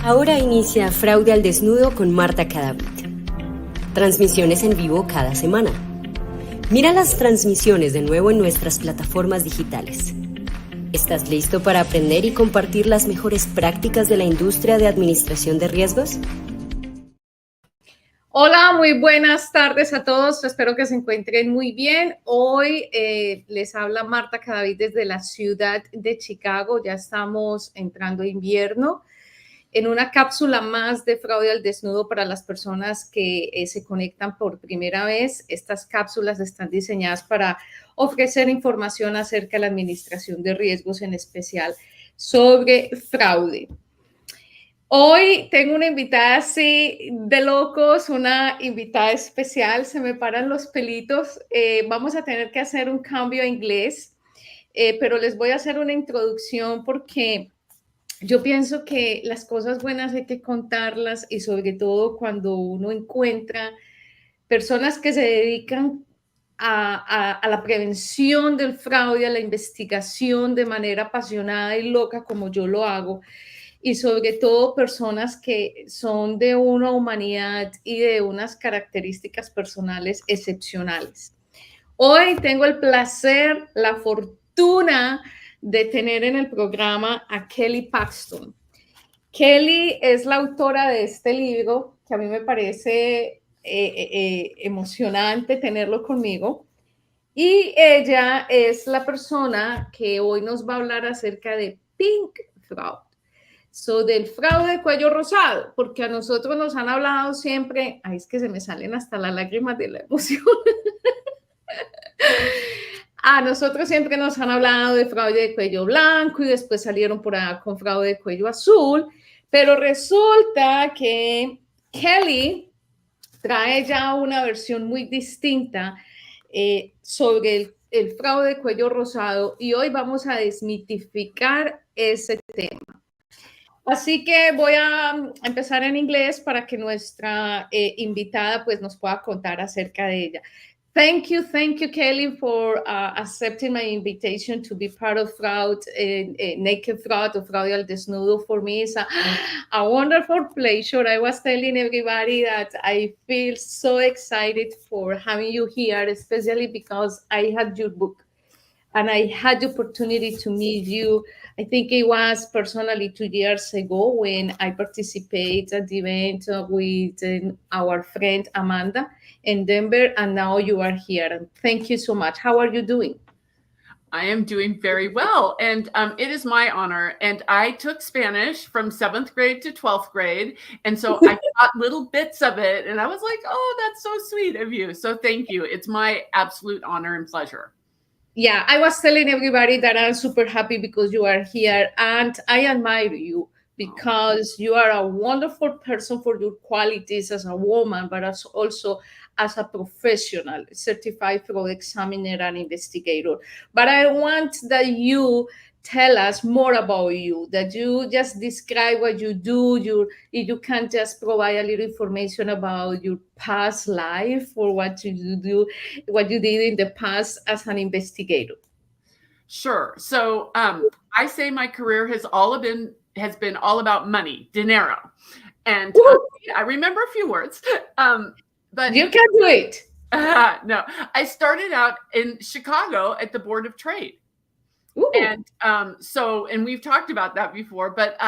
Ahora inicia Fraude al Desnudo con Marta Cadavid. Transmisiones en vivo cada semana. Mira las transmisiones de nuevo en nuestras plataformas digitales. ¿Estás listo para aprender y compartir las mejores prácticas de la industria de administración de riesgos? Hola, muy buenas tardes a todos. Espero que se encuentren muy bien. Hoy les habla Marta Cadavid desde la ciudad de Chicago. Ya estamos entrando a invierno. En una cápsula más de Fraude al Desnudo para las personas que se conectan por primera vez. Estas cápsulas están diseñadas para ofrecer información acerca de la administración de riesgos, en especial sobre fraude. Hoy tengo una invitada así de locos, una invitada especial, se me paran los pelitos. Vamos a tener que hacer un cambio a inglés, pero les voy a hacer una introducción porque yo pienso que las cosas buenas hay que contarlas y sobre todo cuando uno encuentra personas que se dedican a la prevención del fraude, a la investigación de manera apasionada y loca como yo lo hago, y sobre todo personas que son de una humanidad y de unas características personales excepcionales. Hoy tengo el placer, la fortuna de tener en el programa a Kelly Paxton. Kelly es la autora de este libro que a mí me parece emocionante tenerlo conmigo. Y ella es la persona que hoy nos va a hablar acerca de Pink Fraud. Del fraude de cuello rosado, porque a nosotros nos han hablado siempre, ay, es que se me salen hasta las lágrimas de la emoción. A nosotros siempre nos han hablado de fraude de cuello blanco y después salieron por ahí con fraude de cuello azul, pero resulta que Kelly trae ya una versión muy distinta sobre el fraude de cuello rosado y hoy vamos a desmitificar ese tema. Así que voy a empezar en inglés para que nuestra invitada pues nos pueda contar acerca de ella. Thank you, Kelly, for accepting my invitation to be part of Fraud, Naked Fraud, or Fraude al Desnudo. For me, it's a wonderful pleasure. I was telling everybody that I feel so excited for having you here, especially because I had your book and I had the opportunity to meet you. I think it was personally 2 years ago when I participated at the event with our friend Amanda in Denver, and now you are here. And thank you so much. How are you doing? I am doing very well, and it is my honor. And I took Spanish from 7th grade to 12th grade, and so I got little bits of it, and I was like, oh, that's so sweet of you. So thank you. It's my absolute honor and pleasure. Yeah, I was telling everybody that I'm super happy because you are here, and I admire you because you are a wonderful person for your qualities as a woman, but also as a professional, certified fraud examiner and investigator. But I want that you tell us more about you, that you just describe what you do, if you can just provide a little information about your past life or what you do, what you did in the past as an investigator. Sure. So I say my career has been all about money, dinero. And I remember a few words, but you can do it. No, I started out in Chicago at the Board of Trade. Ooh. And and we've talked about that before, but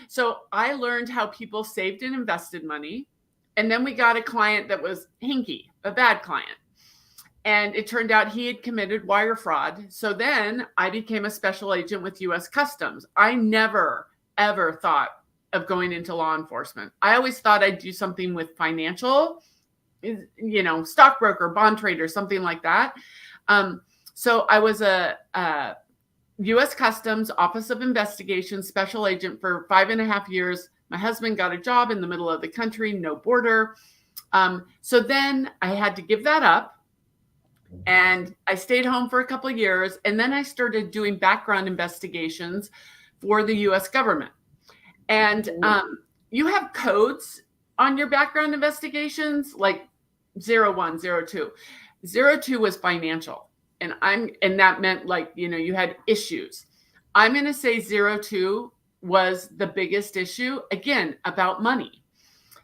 so I learned how people saved and invested money. And then we got a client that was hinky, a bad client. And it turned out he had committed wire fraud. So then I became a special agent with US Customs. I never, ever thought of going into law enforcement. I always thought I'd do something with financial, stockbroker, bond trader, something like that. So I was a U.S. Customs Office of Investigation special agent for 5.5 years. My husband got a job in the middle of the country, no border. So then I had to give that up. And I stayed home for a couple of years. And then I started doing background investigations for the U.S. government. And you have codes on your background investigations, like 01, 02. 02 was financial. And that meant you had issues. I'm going to say 02 was the biggest issue, again, about money.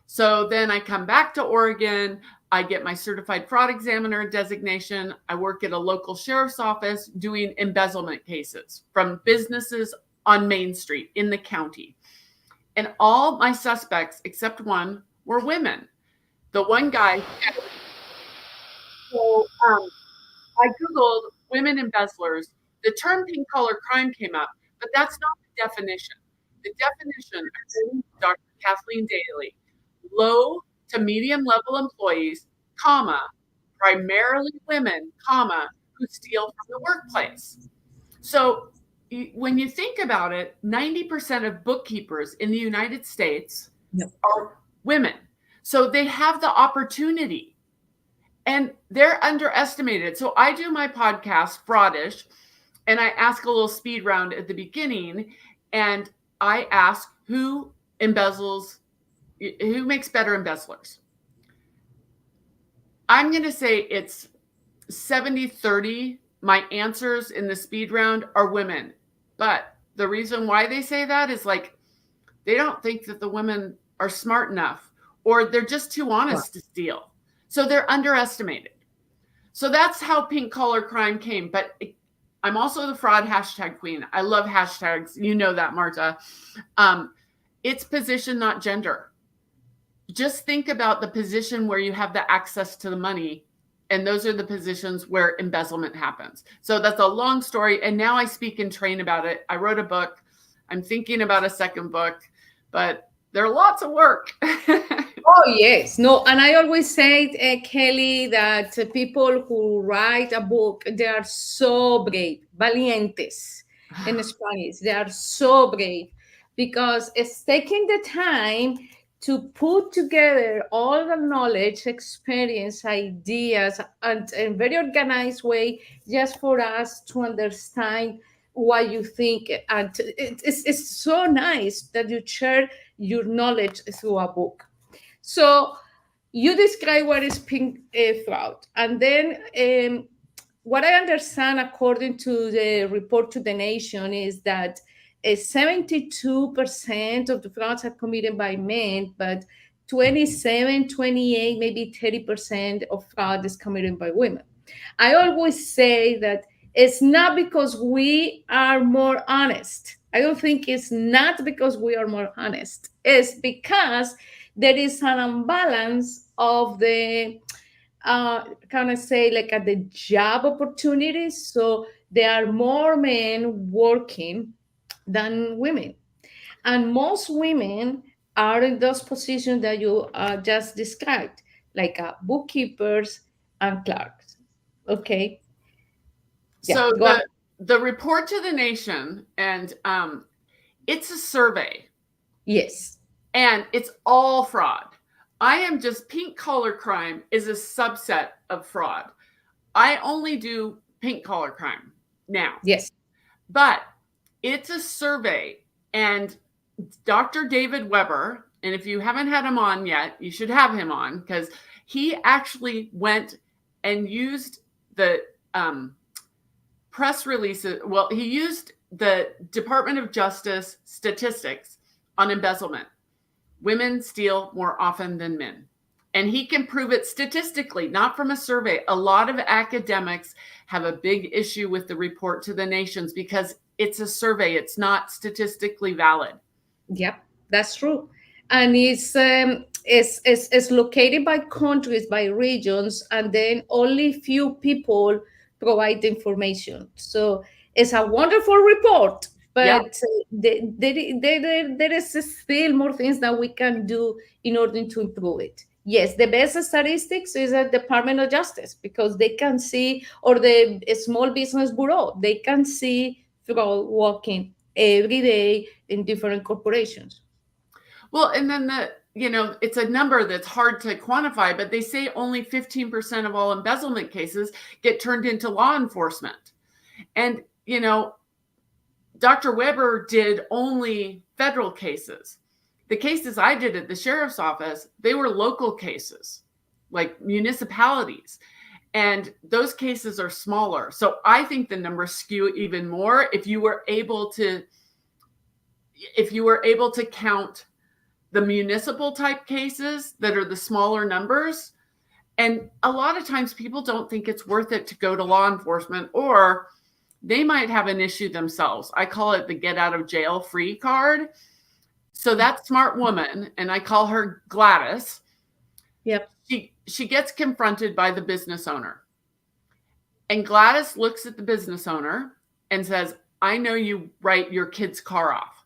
So then I come back to Oregon. I get my certified fraud examiner designation. I work at a local sheriff's office doing embezzlement cases from businesses on Main Street in the county. And all my suspects, except one, were women. The one guy, so I Googled women embezzlers. The term pink collar crime came up, but that's not the definition. The definition, according to Dr. Kathleen Daly, low to medium level employees, comma, primarily women, comma, who steal from the workplace. So when you think about it, 90% of bookkeepers in the United States are women. So they have the opportunity and they're underestimated. So I do my podcast, Fraudish, and I ask a little speed round at the beginning. And I ask who makes better embezzlers. I'm going to say it's 70-30. My answers in the speed round are women. But the reason why they say that is like, they don't think that the women are smart enough, or they're just too honest to steal. So they're underestimated. So that's how pink collar crime came. But I'm also the fraud hashtag queen. I love hashtags. You know that, Marta. It's position, not gender. Just think about the position where you have the access to the money. And those are the positions where embezzlement happens. So that's a long story. And now I speak and train about it. I wrote a book. I'm thinking about a second book, but there are lots of work. Oh, yes. No, and I always say, Kelly, that people who write a book, they are so brave, valientes in Spanish. They are so brave because it's taking the time to put together all the knowledge, experience, ideas, and in a very organized way, just for us to understand what you think. And it's so nice that you share your knowledge through a book. So you describe what is pink fraud. And then what I understand, according to the report to the nation, is that 72% of the frauds are committed by men, but 27, 28, maybe 30% of fraud is committed by women. I always say that it's not because we are more honest. I don't think it's not because we are more honest. It's because there is an imbalance of the, kind of say, like at the job opportunities. So there are more men working than women. And most women are in those positions that you just described, like bookkeepers and clerks. Okay. So the report to the nation, and it's a survey. Yes. And it's all fraud. I am just pink collar crime is a subset of fraud. I only do pink collar crime now. Yes. But it's a survey, and Dr. David Weber, and if you haven't had him on yet, you should have him on, because he actually went and used the press releases. Well, he used the Department of Justice statistics on embezzlement. Women steal more often than men. And he can prove it statistically, not from a survey. A lot of academics have a big issue with the report to the nations because it's a survey. It's not statistically valid. Yep, that's true. And it's located by countries, by regions, and then only few people provide information. So it's a wonderful report, but there is still more things that we can do in order to improve it. Yes, the best statistics is the Department of Justice, because they can see, or the Small Business Bureau, they can see fraud walking every day in different corporations. Well, and then it's a number that's hard to quantify, but they say only 15% of all embezzlement cases get turned into law enforcement. And, Dr. Weber did only federal cases. The cases I did at the sheriff's office, they were local cases, like municipalities. And those cases are smaller. So I think the numbers skew even more if you were able to if you were able to count the municipal type cases that are the smaller numbers, and a lot of times people don't think it's worth it to go to law enforcement, or they might have an issue themselves. I call it the get out of jail free card. So that smart woman, and I call her Gladys. Yep. She gets confronted by the business owner. And Gladys looks at the business owner and says, I know you write your kid's car off.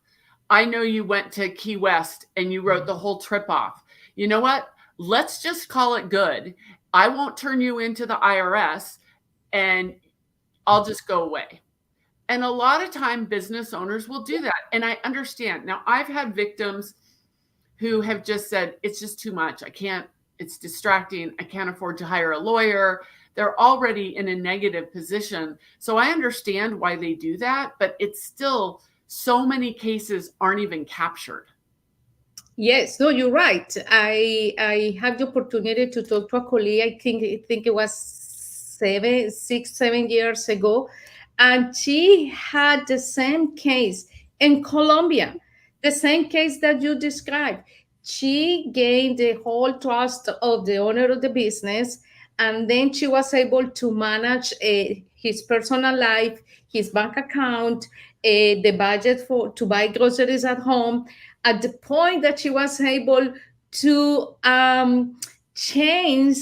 I know you went to Key West and you wrote the whole trip off. You know what? Let's just call it good. I won't turn you into the IRS and I'll just go away. And a lot of time business owners will do that. And I understand. Now, I've had victims who have just said, it's just too much. I can't, it's distracting. I can't afford to hire a lawyer. They're already in a negative position. So I understand why they do that, but it's still so many cases aren't even captured. Yes, no, you're right. I had the opportunity to talk to a colleague. I think it was 7 years ago, and she had the same case in Colombia, the same case that you described. She gained the whole trust of the owner of the business, and then she was able to manage his personal life, his bank account, the budget for to buy groceries at home, at the point that she was able to change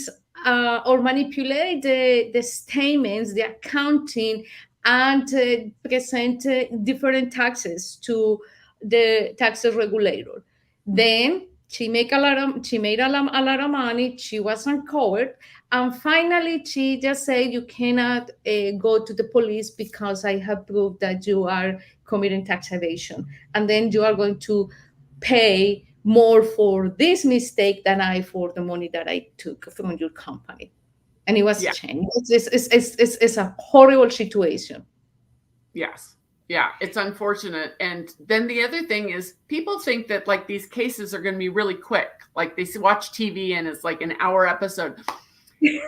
or manipulate the statements, the accounting, and present different taxes to the tax regulator. Then she made a lot of money. She was uncovered, and finally she just said, "You cannot go to the police because I have proved that you are committing tax evasion, and then you are going to pay more for this mistake than I for the money that I took from your company." And it was changed. It's a horrible situation. Yes. Yeah, it's unfortunate. And then the other thing is people think that like these cases are going to be really quick. Like they watch TV and it's like an hour episode. They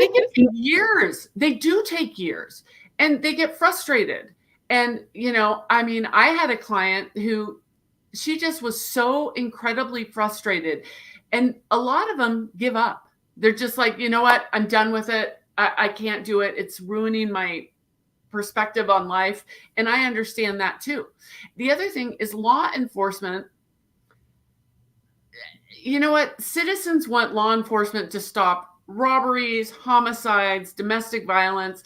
can take years. They do take years and they get frustrated. And, you know, I mean, I had a client who she just was so incredibly frustrated. And a lot of them give up. They're just like, you know what? I'm done with it. I can't do it. It's ruining my perspective on life. And I understand that too. The other thing is law enforcement. You know what? Citizens want law enforcement to stop robberies, homicides, domestic violence.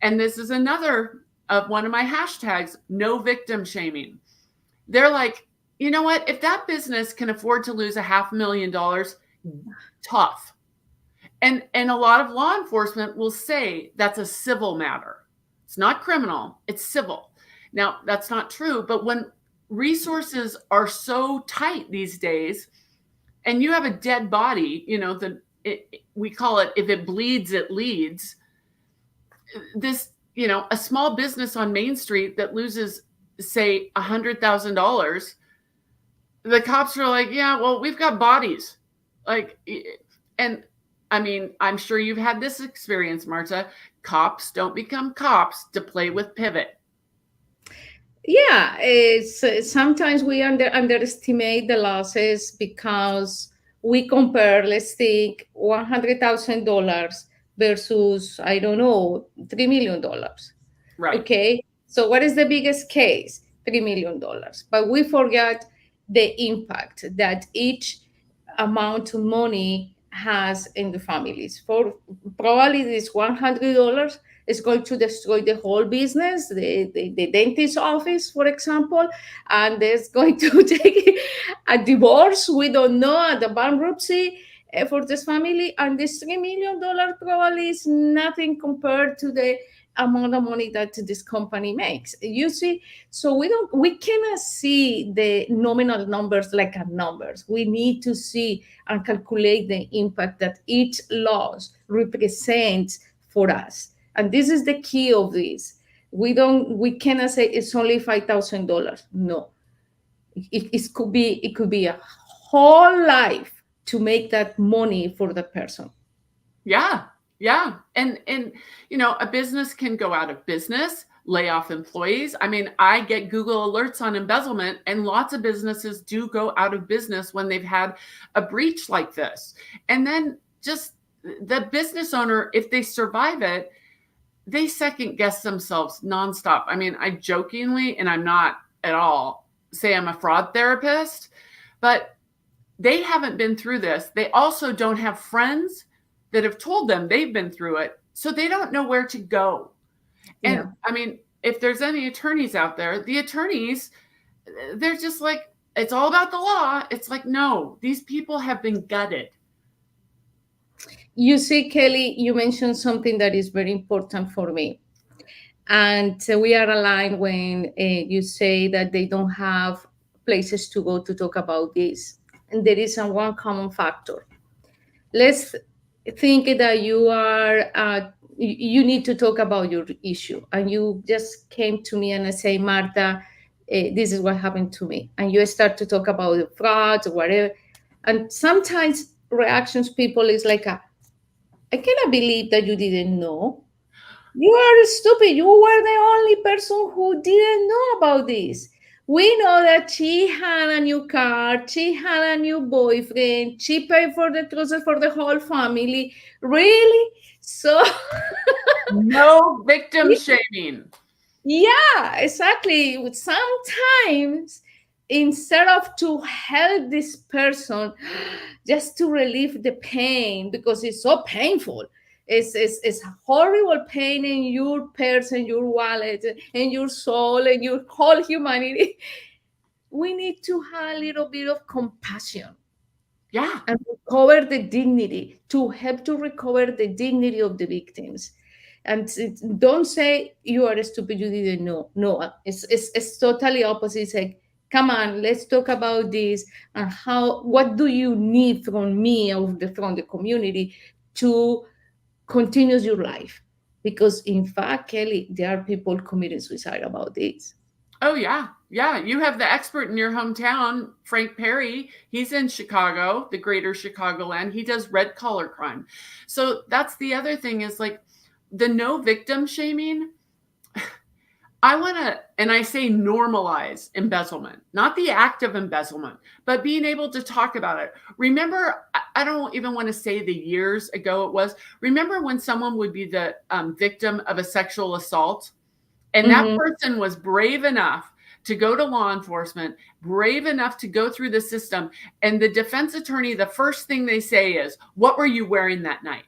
And this is another of one of my hashtags, no victim shaming. They're like, you know what? If that business can afford to lose $500,000, tough. And a lot of law enforcement will say that's a civil matter. It's not criminal, it's civil. Now, that's not true, but when resources are so tight these days, and you have a dead body, you know, we call it, if it bleeds, it leads. This, you know, a small business on Main Street that loses, say, $100,000, the cops are like, yeah, well, we've got bodies. Like, and I mean, I'm sure you've had this experience, Marta. Cops don't become cops to play with pivot. Yeah, it's sometimes we underestimate the losses because we compare, let's think, $100,000 versus, I don't know, $3 million. Right. Okay. So what is the biggest case? $3 million. But we forget the impact that each amount of money has in the families. For probably this $100 is going to destroy the whole business, the dentist office, for example, and there's going to take a divorce. We don't know, the bankruptcy for this family, and this $3 million probably is nothing compared to the amount of money that this company makes. You see, so we cannot see the nominal numbers like a numbers. We need to see and calculate the impact that each loss represents for us. And this is the key of this. We cannot say it's only $5,000. No, it could be a whole life to make that money for the person. Yeah. Yeah. And you know, a business can go out of business. lay off employees. I mean, I get Google alerts on embezzlement, and lots of businesses do go out of business when they've had a breach like this. And then just the business owner, if they survive it, they second guess themselves nonstop. I mean, I jokingly, and I'm not at all, say I'm a fraud therapist, but they haven't been through this. They also don't have friends that have told them they've been through it. So they don't know where to go. And Yeah. I mean, if there's any attorneys out there, the attorneys, they're just like, it's all about the law. It's like, no, these people have been gutted. You see, Kelly, you mentioned something that is very important for me. And we are aligned when you say that they don't have places to go to talk about this. And there is one common factor. Let's think that you are, you need to talk about your issue. And you just came to me and say, Marta, this is what happened to me. And you start to talk about the fraud or whatever. And sometimes reactions people is like, I cannot believe that you didn't know. You are stupid. You were the only person who didn't know about this. We know that she had a new car, she had a new boyfriend, she paid for the trousers for the whole family. Really? So, No victim shaming. yeah, exactly. Sometimes, instead of to help this person, just to relieve the pain, because it's so painful. It's a horrible pain in your person, your wallet, and your soul, and your whole humanity. We need to have a little bit of compassion Yeah. and recover the dignity, to help to recover the dignity of the victims. And don't say you are stupid, you didn't know. No, it's totally opposite. It's like, come on, let's talk about this, and what do you need from me or from the community to continue your life? Because in fact, Kelly, there are people committing suicide about this. Oh, yeah. Yeah. You have the expert in your hometown, Frank Perry. He's in Chicago, the greater Chicagoland. He does red collar crime. So that's the other thing is like the no victim shaming. I want to, and I say normalize embezzlement, not the act of embezzlement, but being able to talk about it. Remember, I don't even want to say the years ago it was. Remember when someone would be the victim of a sexual assault? And that person was brave enough to go to law enforcement, brave enough to go through the system. And the defense attorney, the first thing they say is, what were you wearing that night?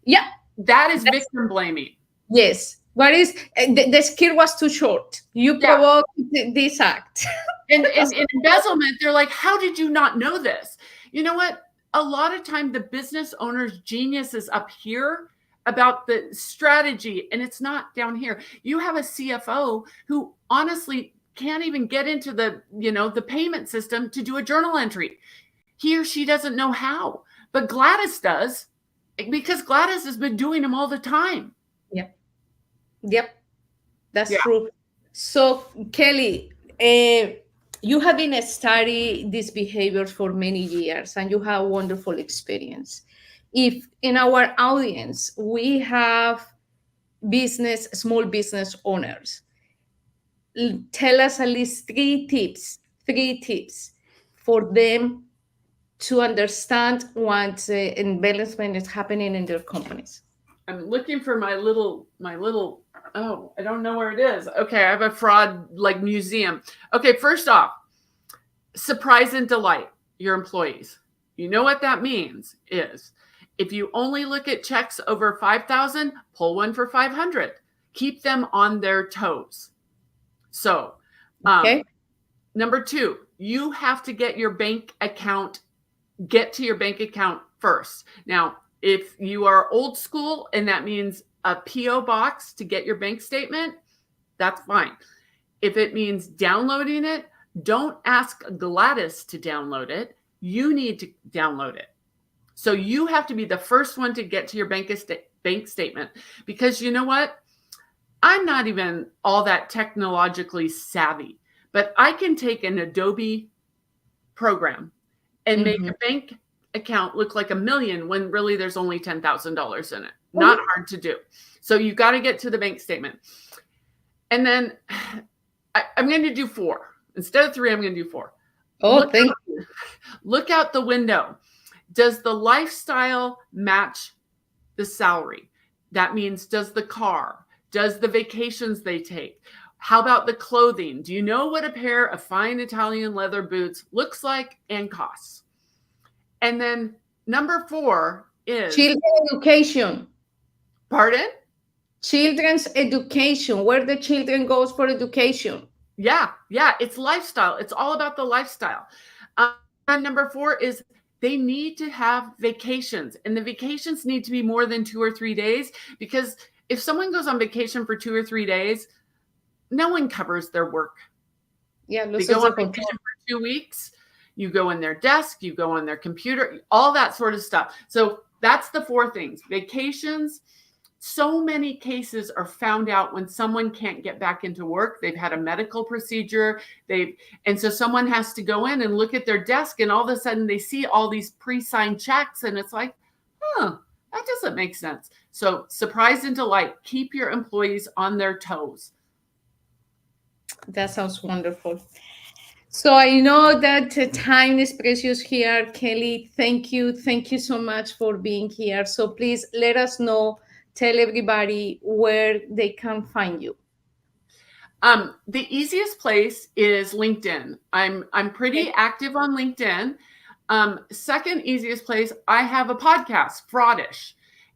Yeah. That is victim blaming. Yes. What is, the skirt was too short. You provoked this act. And in embezzlement, they're like, how did you not know this? You know what? A lot of time the business owner's genius is up here about the strategy, and it's not down here. You have a CFO who honestly can't even get into the, the payment system to do a journal entry. He or she doesn't know how, but Gladys does, because Gladys has been doing them all the time. Yep. That's true. So Kelly, you have been studying these behaviors for many years, and you have wonderful experience. If in our audience we have small business owners, tell us at least three tips for them to understand what embezzlement is happening in their companies. I'm looking for my little, oh, I don't know where it is. Okay, I have a fraud like museum. Okay, first off, surprise and delight your employees. You know what that means is if you only look at checks over 5,000, pull one for 500. Keep them on their toes. So, number two, you have to get to your bank account first. Now, if you are old school and that means a P.O. box to get your bank statement, that's fine. If it means downloading it, don't ask Gladys to download it. You need to download it. So you have to be the first one to get to your bank statement, because you know what? I'm not even all that technologically savvy, but I can take an Adobe program and make a bank account look like $1 million when really there's only $10,000 in it. Not hard to do. So you got to get to the bank statement. And then I'm going to do 4. Instead of 3, I'm going to do 4. Oh, Look out the window. Does the lifestyle match the salary? That means, does the car, does the vacations they take? How about the clothing? Do you know what a pair of fine Italian leather boots looks like and costs? And then number 4 is children education. Pardon? Children's education, where the children goes for education. Yeah, it's lifestyle. It's all about the lifestyle. And number 4 is they need to have vacations, and the vacations need to be more than 2 or 3 days, because if someone goes on vacation for 2 or 3 days, no one covers their work. Yeah, they go on vacation for 2 weeks. You go in their desk, you go on their computer, all that sort of stuff. So that's the 4 things. Vacations. So many cases are found out when someone can't get back into work. They've had a medical procedure. And so someone has to go in and look at their desk, and all of a sudden they see all these pre-signed checks, and it's like, that doesn't make sense. So surprise and delight. Keep your employees on their toes. That sounds wonderful. So I know that time is precious here. Kelly, thank you. Thank you so much for being here. So please let us know, tell everybody where they can find you. The easiest place is LinkedIn. I'm pretty active on LinkedIn. Second easiest place, I have a podcast, Fraudish,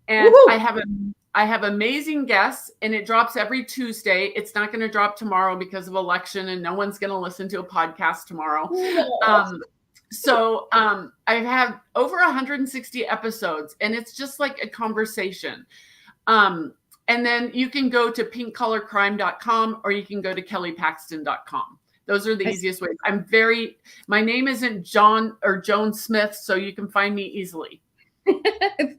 and Woo-hoo! I have amazing guests, and it drops every Tuesday. It's not going to drop tomorrow because of election, and no one's going to listen to a podcast tomorrow. So I have over 160 episodes, and it's just like a conversation. And then you can go to pinkcollarcrime.com, or you can go to kellypaxton.com. Those are the easiest ways. My name isn't John or Joan Smith, so you can find me easily.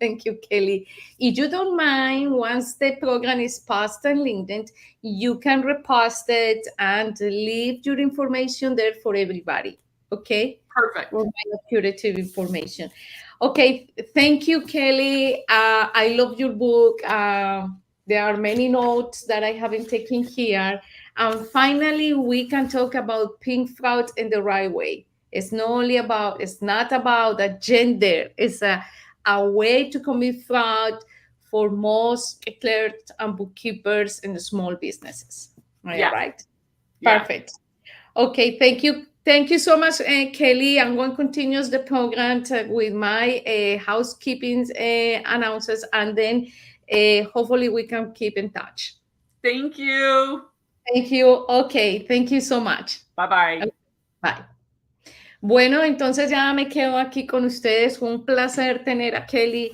Thank you, Kelly. If you don't mind, once the program is posted on LinkedIn, you can repost it and leave your information there for everybody. Okay? Perfect. For my curative information. Okay. Thank you, Kelly. I love your book. There are many notes that I haven't taken here. And finally, we can talk about pink fraud in the right way. It's not about a gender. It's a way to commit fraud for most clerks and bookkeepers in the small businesses. Right? Yeah. Perfect. Okay, thank you. Thank you so much, Kelly. I'm going to continue the program with my housekeeping announcements, and then hopefully we can keep in touch. Thank you. Thank you. Okay, thank you so much. Bye-bye. Okay. Bye. Bueno, entonces ya me quedo aquí con ustedes. Fue un placer tener a Kelly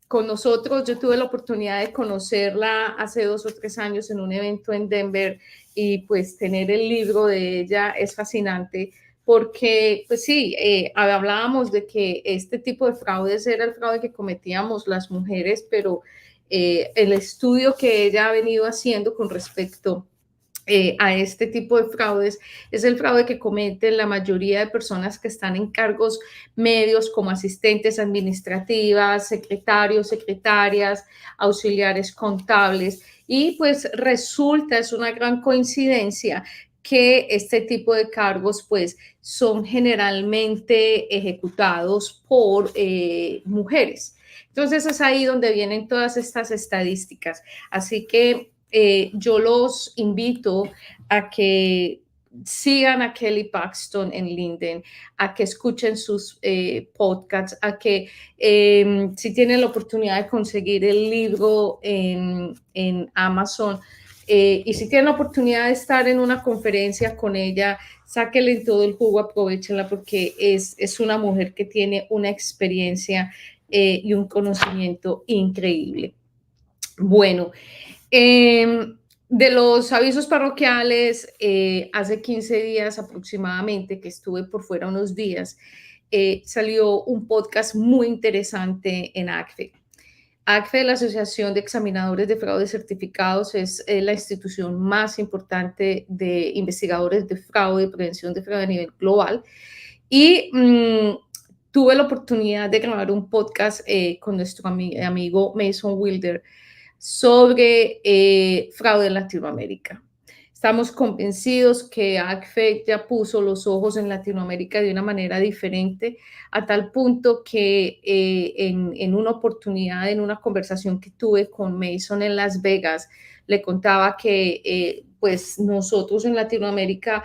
con nosotros. Yo tuve la oportunidad de conocerla hace 2 o 3 años en un evento en Denver, y pues tener el libro de ella es fascinante porque, pues sí, hablábamos de que este tipo de fraudes era el fraude que cometíamos las mujeres, pero el estudio que ella ha venido haciendo con respecto a este tipo de fraudes es el fraude que cometen la mayoría de personas que están en cargos medios, como asistentes administrativas, secretarios, secretarias, auxiliares contables, y pues resulta, es una gran coincidencia que este tipo de cargos pues son generalmente ejecutados por mujeres. Entonces es ahí donde vienen todas estas estadísticas. Así que yo los invito a que sigan a Kelly Paxton en LinkedIn, a que escuchen sus podcasts, a que si tienen la oportunidad de conseguir el libro en Amazon, y si tienen la oportunidad de estar en una conferencia con ella, sáquenle todo el jugo, aprovechenla, porque es una mujer que tiene una experiencia y un conocimiento increíble. Bueno, de los avisos parroquiales, hace 15 días aproximadamente, que estuve por fuera unos días, salió un podcast muy interesante en ACFE. ACFE, la Asociación de Examinadores de Fraude Certificados, es la institución más importante de investigadores de fraude, prevención de fraude a nivel global. Y tuve la oportunidad de grabar un podcast con nuestro amigo Mason Wilder sobre fraude en Latinoamérica. Estamos convencidos que ACFE ya puso los ojos en Latinoamérica de una manera diferente, a tal punto que en una oportunidad, en una conversación que tuve con Mason en Las Vegas, le contaba que pues nosotros en Latinoamérica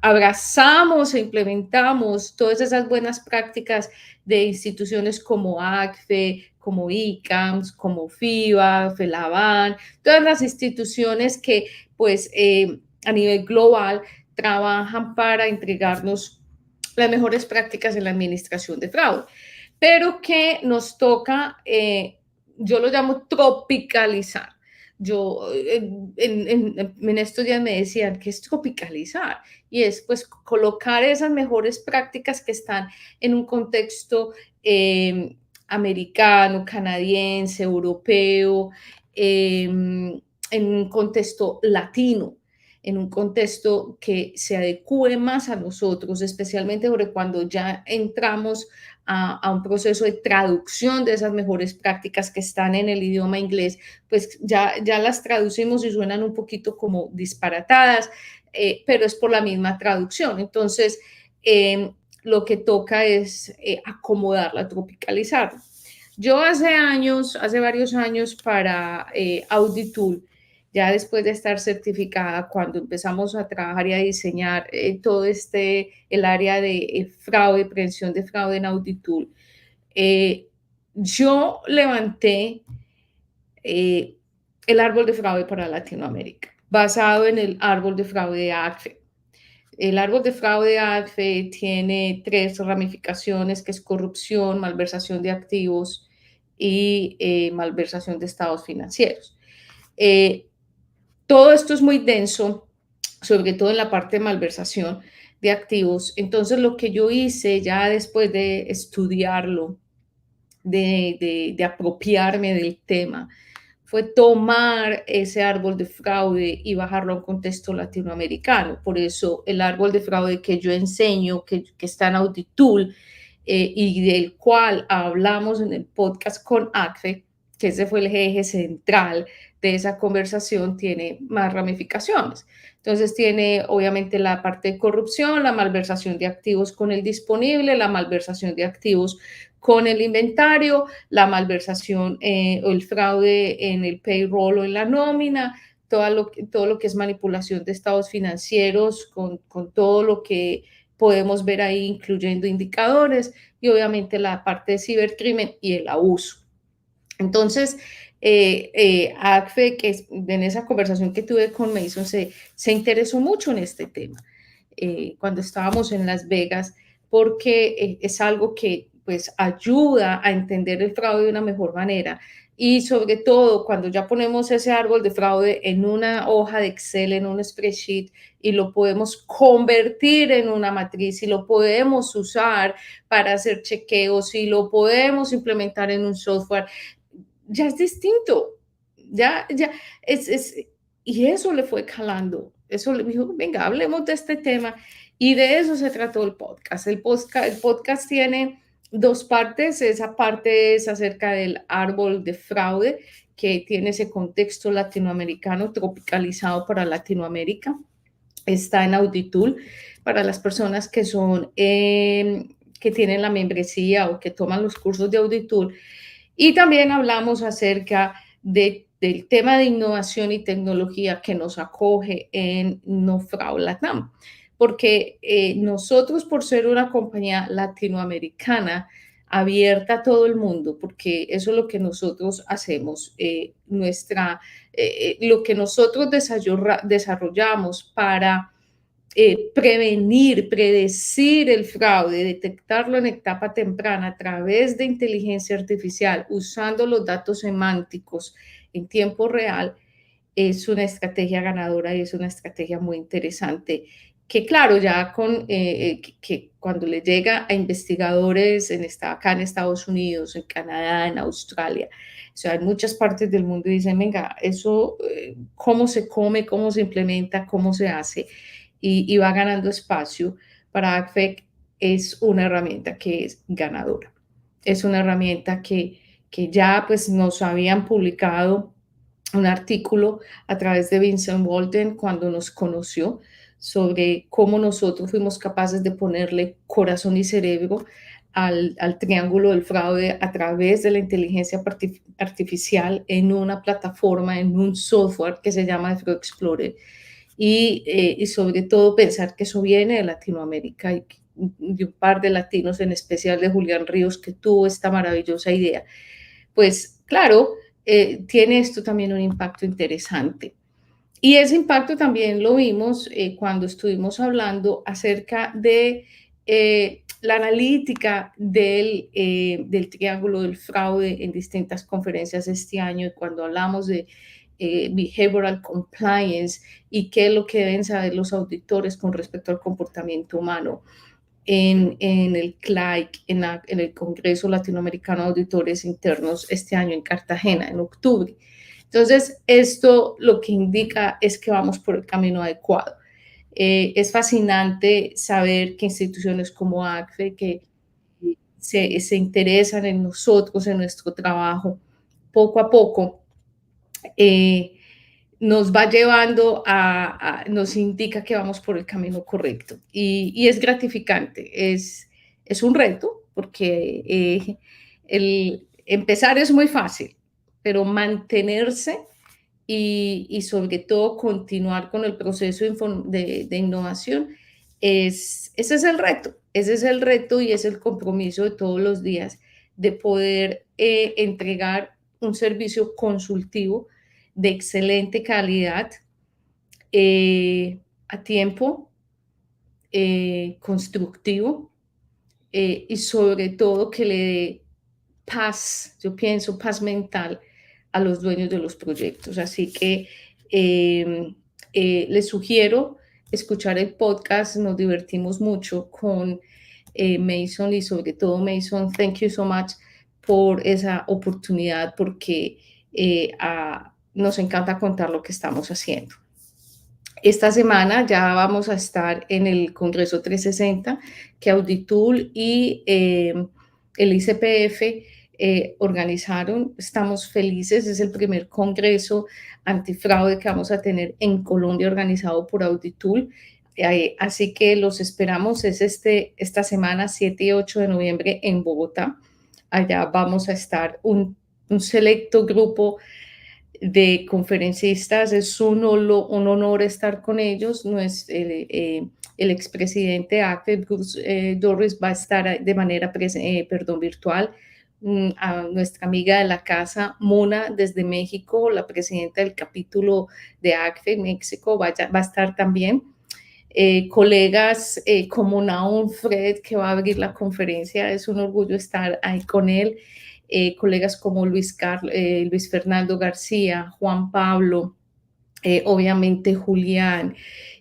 abrazamos e implementamos todas esas buenas prácticas de instituciones como ACFE, como ICAMS, como FIBA, FELABAN, todas las instituciones que pues a nivel global trabajan para entregarnos las mejores prácticas en la administración de fraude, pero que nos toca, yo lo llamo tropicalizar. Yo en estos días me decían que es tropicalizar y es pues colocar esas mejores prácticas que están en un contexto americano, canadiense, europeo, en un contexto latino, en un contexto que se adecue más a nosotros, especialmente sobre cuando ya entramos a un proceso de traducción de esas mejores prácticas que están en el idioma inglés, pues ya las traducimos y suenan un poquito como disparatadas, pero es por la misma traducción. Entonces, lo que toca es acomodarla, tropicalizarla. Yo hace varios años para Auditool, ya después de estar certificada, cuando empezamos a trabajar y a diseñar todo el área de fraude, prevención de fraude en Auditool, yo levanté el árbol de fraude para Latinoamérica, basado en el árbol de fraude de ACFE. El árbol de fraude de ACFE tiene 3 ramificaciones, que es corrupción, malversación de activos y malversación de estados financieros. Todo esto es muy denso, sobre todo en la parte de malversación de activos. Entonces, lo que yo hice ya después de estudiarlo, de apropiarme del tema, fue tomar ese árbol de fraude y bajarlo a un contexto latinoamericano. Por eso el árbol de fraude que yo enseño, que está en Auditool, y del cual hablamos en el podcast con ACFE, que ese fue el eje central de esa conversación, tiene más ramificaciones. Entonces tiene obviamente la parte de corrupción, la malversación de activos con el disponible, la malversación de activos con el inventario, la malversación o el fraude en el payroll o en la nómina, todo lo que es manipulación de estados financieros con todo lo que podemos ver ahí, incluyendo indicadores, y obviamente la parte de cibercrimen y el abuso. Entonces, ACFE, que en esa conversación que tuve con Mason, se interesó mucho en este tema cuando estábamos en Las Vegas, porque es algo que pues ayuda a entender el fraude de una mejor manera. Y sobre todo, cuando ya ponemos ese árbol de fraude en una hoja de Excel, en un spreadsheet, y lo podemos convertir en una matriz, y lo podemos usar para hacer chequeos, y lo podemos implementar en un software, ya es distinto. Ya y eso le fue calando. Eso le dijo, venga, hablemos de este tema. Y de eso se trató el podcast. El podcast tiene 2 partes. Esa parte es acerca del árbol de fraude, que tiene ese contexto latinoamericano tropicalizado para Latinoamérica. Está en Auditool para las personas que son, que tienen la membresía o que toman los cursos de Auditool. Y también hablamos acerca del tema de innovación y tecnología que nos acoge en No Fraude Latam, porque nosotros, por ser una compañía latinoamericana abierta a todo el mundo, porque eso es lo que nosotros hacemos, lo que nosotros desarrollamos para prevenir, predecir el fraude, detectarlo en etapa temprana a través de inteligencia artificial, usando los datos semánticos en tiempo real, es una estrategia ganadora y es una estrategia muy interesante que claro, ya que cuando le llega a investigadores acá en Estados Unidos, en Canadá, en Australia, o sea, en muchas partes del mundo dicen, venga, eso, ¿cómo se come, cómo se implementa, cómo se hace? Y va ganando espacio. Para ACFEC es una herramienta que es ganadora. Es una herramienta que que ya pues nos habían publicado un artículo a través de Vincent Walden cuando nos conoció sobre cómo nosotros fuimos capaces de ponerle corazón y cerebro al triángulo del fraude a través de la inteligencia artificial en una plataforma, en un software que se llama Fraud Explorer. Y sobre todo pensar que eso viene de Latinoamérica y de un par de latinos, en especial de Julián Ríos, que tuvo esta maravillosa idea. Pues claro, tiene esto también un impacto interesante. Y ese impacto también lo vimos cuando estuvimos hablando acerca de la analítica del triángulo del fraude en distintas conferencias este año, y cuando hablamos de behavioral compliance y qué es lo que deben saber los auditores con respecto al comportamiento humano. En el CLAIC, en el Congreso Latinoamericano de Auditores Internos este año en Cartagena, en octubre. Entonces, esto lo que indica es que vamos por el camino adecuado. Es fascinante saber que instituciones como ACFE, que se interesan en nosotros, en nuestro trabajo, poco a poco, nos va llevando nos indica que vamos por el camino correcto. Y es gratificante, es un reto, porque el empezar es muy fácil, pero mantenerse y sobre todo continuar con el proceso de innovación, ese es el reto. Ese es el reto y es el compromiso de todos los días de poder entregar un servicio consultivo de excelente calidad, a tiempo, constructivo, y sobre todo que le dé paz, yo pienso, paz mental a los dueños de los proyectos. Así que les sugiero escuchar el podcast. Nos divertimos mucho con Mason, y sobre todo Mason, thank you so much por esa oportunidad, porque nos encanta contar lo que estamos haciendo. Esta semana ya vamos a estar en el Congreso 360 que Auditool y el ICPF organizaron. Estamos felices, es el primer congreso antifraude que vamos a tener en Colombia organizado por Auditool. Así que los esperamos, es esta semana 7 y 8 de noviembre en Bogotá. Allá vamos a estar un selecto grupo de conferencistas. Es un honor estar con ellos. El expresidente ACFE, Bruce Dorris, va a estar de manera virtual. A nuestra amiga de la casa, Mona, desde México, la presidenta del capítulo de ACFE en México, va a estar también. Colegas como Naum Fred, que va a abrir la conferencia, es un orgullo estar ahí con él. Colegas como Luis Fernando García, Juan Pablo, obviamente Julián,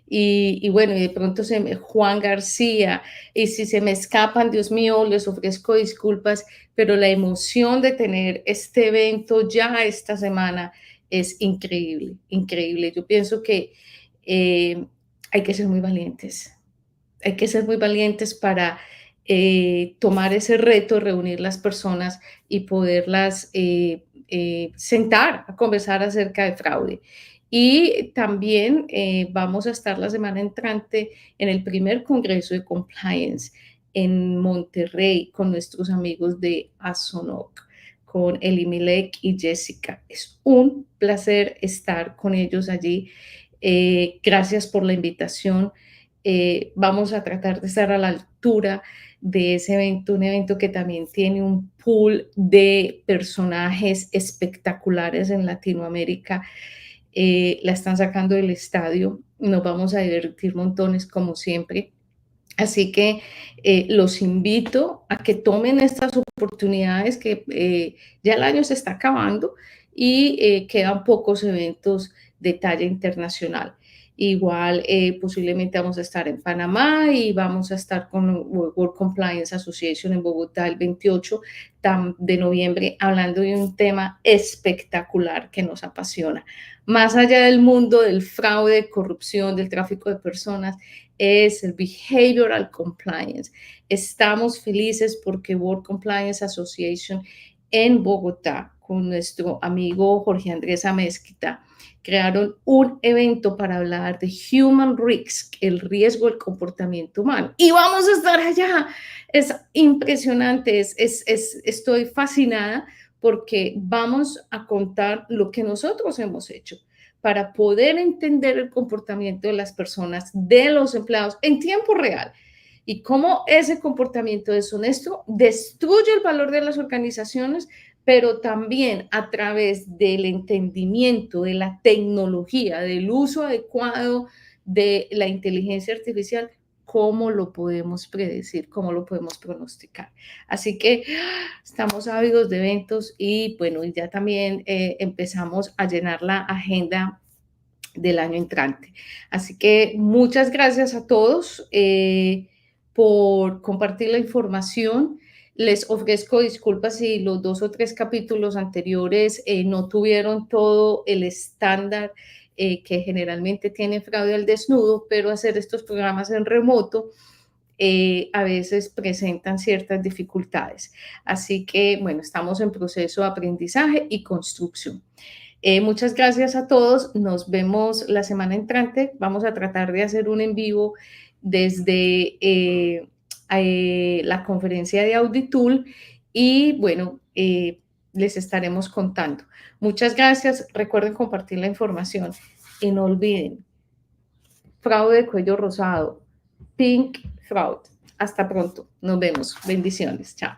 y bueno, y de pronto Juan García, y si se me escapan, Dios mío, les ofrezco disculpas, pero la emoción de tener este evento ya esta semana es increíble, increíble. Yo pienso que hay que ser muy valientes. Hay que ser muy valientes para tomar ese reto, reunir las personas y poderlas sentar a conversar acerca de fraude. Y también vamos a estar la semana entrante en el primer Congreso de Compliance en Monterrey con nuestros amigos de Asonoc, con Elimilek y Jessica. Es un placer estar con ellos allí. Gracias por la invitación. Vamos a tratar de estar a la altura de ese evento, un evento que también tiene un pool de personajes espectaculares en Latinoamérica. La están sacando del estadio, nos vamos a divertir montones como siempre. Así que los invito a que tomen estas oportunidades, que ya el año se está acabando y quedan pocos eventos de talla internacional. Igual posiblemente vamos a estar en Panamá y vamos a estar con World Compliance Association en Bogotá el 28 de noviembre, hablando de un tema espectacular que nos apasiona. Más allá del mundo del fraude, corrupción, del tráfico de personas, es el behavioral compliance. Estamos felices porque World Compliance Association en Bogotá con nuestro amigo Jorge Andrés Amezquita, crearon un evento para hablar de Human Risk, el riesgo del comportamiento humano. Y vamos a estar allá. Es impresionante, estoy fascinada porque vamos a contar lo que nosotros hemos hecho para poder entender el comportamiento de las personas, de los empleados en tiempo real y cómo ese comportamiento deshonesto destruye el valor de las organizaciones, pero también a través del entendimiento de la tecnología, del uso adecuado de la inteligencia artificial, cómo lo podemos predecir, cómo lo podemos pronosticar. Así que estamos ávidos de eventos y bueno, ya también empezamos a llenar la agenda del año entrante. Así que muchas gracias a todos por compartir la información. Les ofrezco disculpas si los 2 o 3 capítulos anteriores no tuvieron todo el estándar que generalmente tiene Fraude al Desnudo, pero hacer estos programas en remoto a veces presentan ciertas dificultades. Así que, bueno, estamos en proceso de aprendizaje y construcción. Muchas gracias a todos. Nos vemos la semana entrante. Vamos a tratar de hacer un en vivo desde la conferencia de Auditool y bueno, les estaremos contando. Muchas gracias. Recuerden compartir la información y no olviden, fraude de cuello rosado, pink fraud. Hasta pronto. Nos vemos. Bendiciones. Chao.